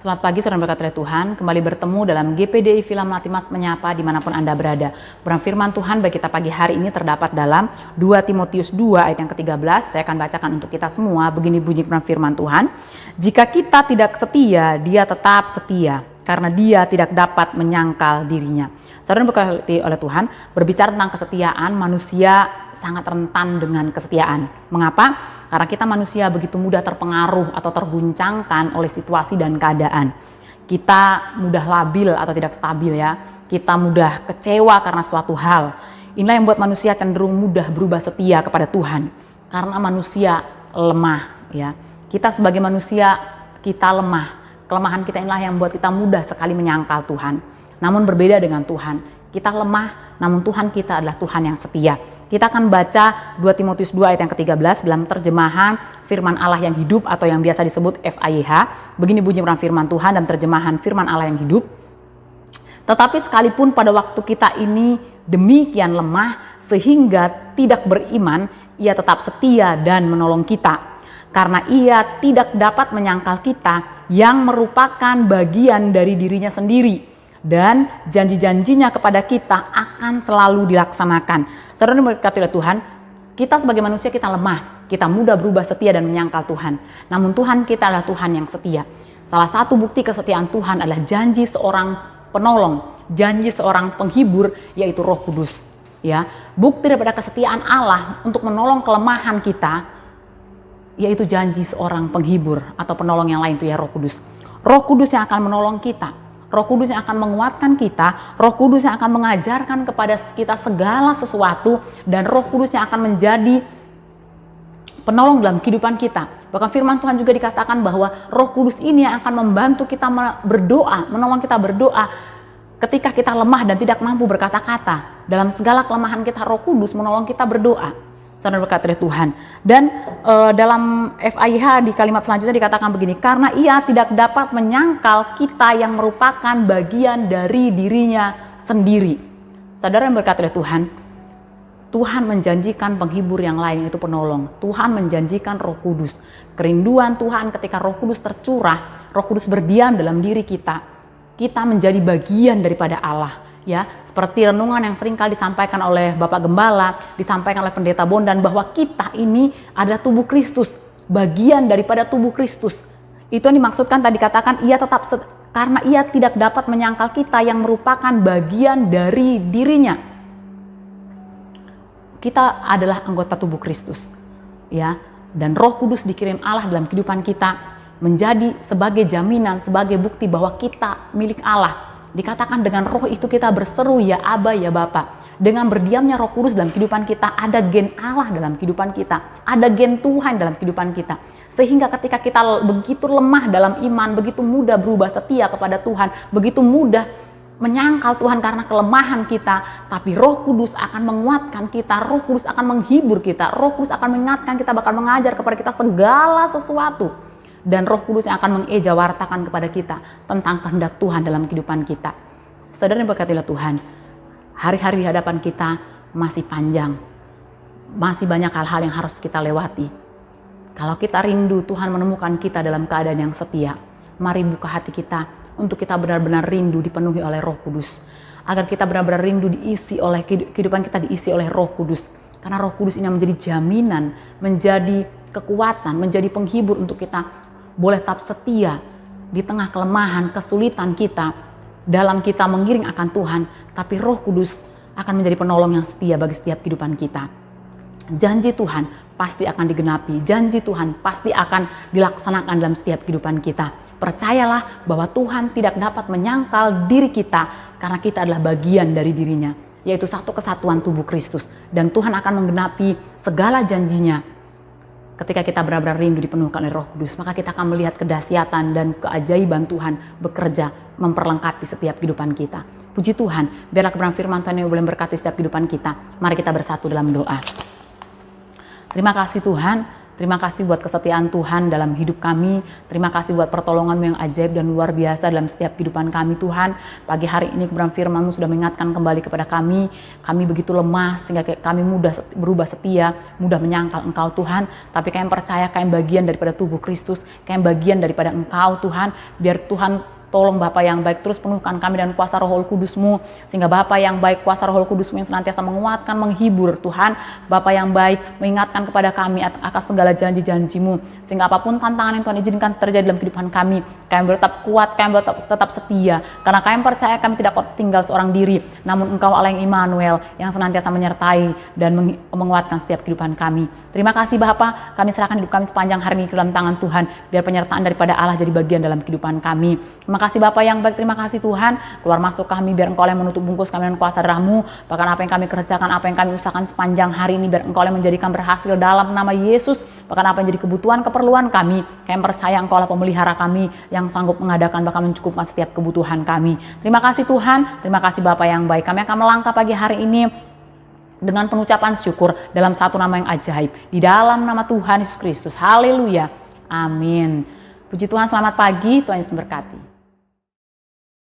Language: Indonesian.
Selamat pagi, saudara berkat oleh Tuhan. Kembali bertemu dalam GPDI Villa Matimas Menyapa dimanapun Anda berada. Berang firman Tuhan bagi kita pagi hari ini terdapat dalam 2 Timotius 2 ayat yang ke-13. Saya akan bacakan untuk kita semua. Begini bunyi berang firman Tuhan. Jika kita tidak setia, dia tetap setia, karena dia tidak dapat menyangkal dirinya. Saudara berkati oleh Tuhan, berbicara tentang kesetiaan, manusia sangat rentan dengan kesetiaan. Mengapa? Karena kita manusia begitu mudah terpengaruh atau terguncangkan oleh situasi dan keadaan. Kita mudah labil atau tidak stabil ya. Kita mudah kecewa karena suatu hal. Inilah yang membuat manusia cenderung mudah berubah setia kepada Tuhan. Karena manusia lemah ya. Kita sebagai manusia, kita lemah. Kelemahan kita inilah yang membuat kita mudah sekali menyangkal Tuhan. Namun berbeda dengan Tuhan, kita lemah, namun Tuhan kita adalah Tuhan yang setia. Kita akan baca 2 Timotius 2 ayat yang ke-13 dalam terjemahan firman Allah yang hidup atau yang biasa disebut FIYH. Begini bunyi firman Tuhan dalam terjemahan firman Allah yang hidup. Tetapi sekalipun pada waktu kita ini demikian lemah sehingga tidak beriman, ia tetap setia dan menolong kita. Karena ia tidak dapat menyangkal kita yang merupakan bagian dari dirinya sendiri. Dan janji-janjinya kepada kita akan selalu dilaksanakan. Saudara berkati oleh Tuhan, kita sebagai manusia kita lemah, kita mudah berubah setia dan menyangkal Tuhan. Namun Tuhan kita adalah Tuhan yang setia. Salah satu bukti kesetiaan Tuhan adalah janji seorang penolong, janji seorang penghibur, yaitu Roh Kudus. Ya, bukti daripada kesetiaan Allah untuk menolong kelemahan kita, yaitu janji seorang penghibur atau penolong yang lain, itu ya Roh Kudus. Roh Kudus yang akan menolong kita. Roh Kudus yang akan menguatkan kita, Roh Kudus yang akan mengajarkan kepada kita segala sesuatu, dan Roh Kudus yang akan menjadi penolong dalam kehidupan kita. Bahkan firman Tuhan juga dikatakan bahwa Roh Kudus ini yang akan membantu kita berdoa, menolong kita berdoa ketika kita lemah dan tidak mampu berkata-kata. Dalam segala kelemahan kita, Roh Kudus menolong kita berdoa. Saudara berkat oleh Tuhan. Dan dalam FIYH di kalimat selanjutnya dikatakan begini, karena ia tidak dapat menyangkal kita yang merupakan bagian dari dirinya sendiri. Saudara yang berkat oleh Tuhan, Tuhan menjanjikan penghibur yang lain, yaitu penolong. Tuhan menjanjikan Roh Kudus. Kerinduan Tuhan ketika Roh Kudus tercurah, Roh Kudus berdiam dalam diri kita, kita menjadi bagian daripada Allah. Ya, seperti renungan yang seringkali disampaikan oleh Bapak Gembala, disampaikan oleh Pendeta Bondan, bahwa kita ini adalah tubuh Kristus, bagian daripada tubuh Kristus. Itu yang dimaksudkan tadi katakan, ia tetap karena ia tidak dapat menyangkal kita yang merupakan bagian dari dirinya. Kita adalah anggota tubuh Kristus, ya, dan Roh Kudus dikirim Allah dalam kehidupan kita menjadi sebagai jaminan, sebagai bukti bahwa kita milik Allah. Dikatakan dengan roh itu kita berseru ya Aba ya Bapa. Dengan berdiamnya Roh Kudus dalam kehidupan kita, ada gen Allah dalam kehidupan kita, ada gen Tuhan dalam kehidupan kita. Sehingga ketika kita begitu lemah dalam iman, begitu mudah berubah setia kepada Tuhan, begitu mudah menyangkal Tuhan karena kelemahan kita, tapi Roh Kudus akan menguatkan kita, Roh Kudus akan menghibur kita, Roh Kudus akan mengingatkan kita, bakal mengajar kepada kita segala sesuatu. Dan Roh Kudus yang akan mengejawartakan kepada kita tentang kehendak Tuhan dalam kehidupan kita. Saudara yang berkati oleh Tuhan, hari-hari di hadapan kita masih panjang. Masih banyak hal-hal yang harus kita lewati. Kalau kita rindu Tuhan menemukan kita dalam keadaan yang setia, mari buka hati kita untuk kita benar-benar rindu dipenuhi oleh Roh Kudus. Agar kita benar-benar rindu diisi oleh kehidupan kita, diisi oleh Roh Kudus. Karena Roh Kudus ini menjadi jaminan, menjadi kekuatan, menjadi penghibur untuk kita boleh tetap setia di tengah kelemahan, kesulitan kita, dalam kita mengiring akan Tuhan, tapi Roh Kudus akan menjadi penolong yang setia bagi setiap kehidupan kita. Janji Tuhan pasti akan digenapi, janji Tuhan pasti akan dilaksanakan dalam setiap kehidupan kita. Percayalah bahwa Tuhan tidak dapat menyangkal diri kita karena kita adalah bagian dari dirinya, yaitu satu kesatuan tubuh Kristus. Dan Tuhan akan menggenapi segala janjinya. Ketika kita benar-benar rindu dipenuhkan oleh Roh Kudus, maka kita akan melihat kedahsyatan dan keajaiban Tuhan bekerja memperlengkapi setiap kehidupan kita. Puji Tuhan, biarlah kebenaran firman Tuhan yang boleh memberkati setiap kehidupan kita. Mari kita bersatu dalam doa. Terima kasih Tuhan, Terima kasih buat kesetiaan Tuhan dalam hidup kami. Terima kasih buat pertolongan-Mu yang ajaib dan luar biasa dalam setiap kehidupan kami Tuhan. Pagi hari ini kebenaran firman-Mu sudah mengingatkan kembali kepada kami. Kami begitu lemah sehingga kami mudah berubah setia, mudah menyangkal Engkau Tuhan. Tapi kami percaya kami bagian daripada tubuh Kristus, kami bagian daripada Engkau Tuhan. Biar Tuhan tolong Bapa yang baik, terus penuhkan kami dan kuasa Roh Kudus-Mu, sehingga Bapa yang baik, kuasa Roh Kudus-Mu yang senantiasa menguatkan, menghibur Tuhan. Bapa yang baik, mengingatkan kepada kami akan segala janji-janji-Mu, sehingga apapun tantangan yang Tuhan izinkan terjadi dalam kehidupan kami tetap kuat, kami tetap setia, karena kami percaya kami tidak tinggal seorang diri, namun Engkau Allah yang Immanuel, yang senantiasa menyertai dan menguatkan setiap kehidupan kami. Terima kasih Bapa, kami serahkan hidup kami sepanjang hari ini ke dalam tangan Tuhan, biar penyertaan daripada Allah jadi bagian dalam kehidupan kami. Terima kasih Bapa yang baik, terima kasih Tuhan. Keluar masuk kami biar Engkau yang menutup bungkus kami dengan kuasa darah-Mu. Bahkan apa yang kami kerjakan, apa yang kami usahakan sepanjang hari ini, biar Engkau yang menjadikan berhasil dalam nama Yesus. Bahkan apa yang jadi kebutuhan, keperluan kami percaya Engkau lah pemelihara kami yang sanggup mengadakan bahkan mencukupkan setiap kebutuhan kami. Terima kasih Tuhan, terima kasih Bapa yang baik. Kami akan melangkah pagi hari ini dengan pengucapan syukur dalam satu nama yang ajaib, di dalam nama Tuhan Yesus Kristus. Haleluya, amin. Puji Tuhan, selamat pagi, Tuhan Yesus memberkati.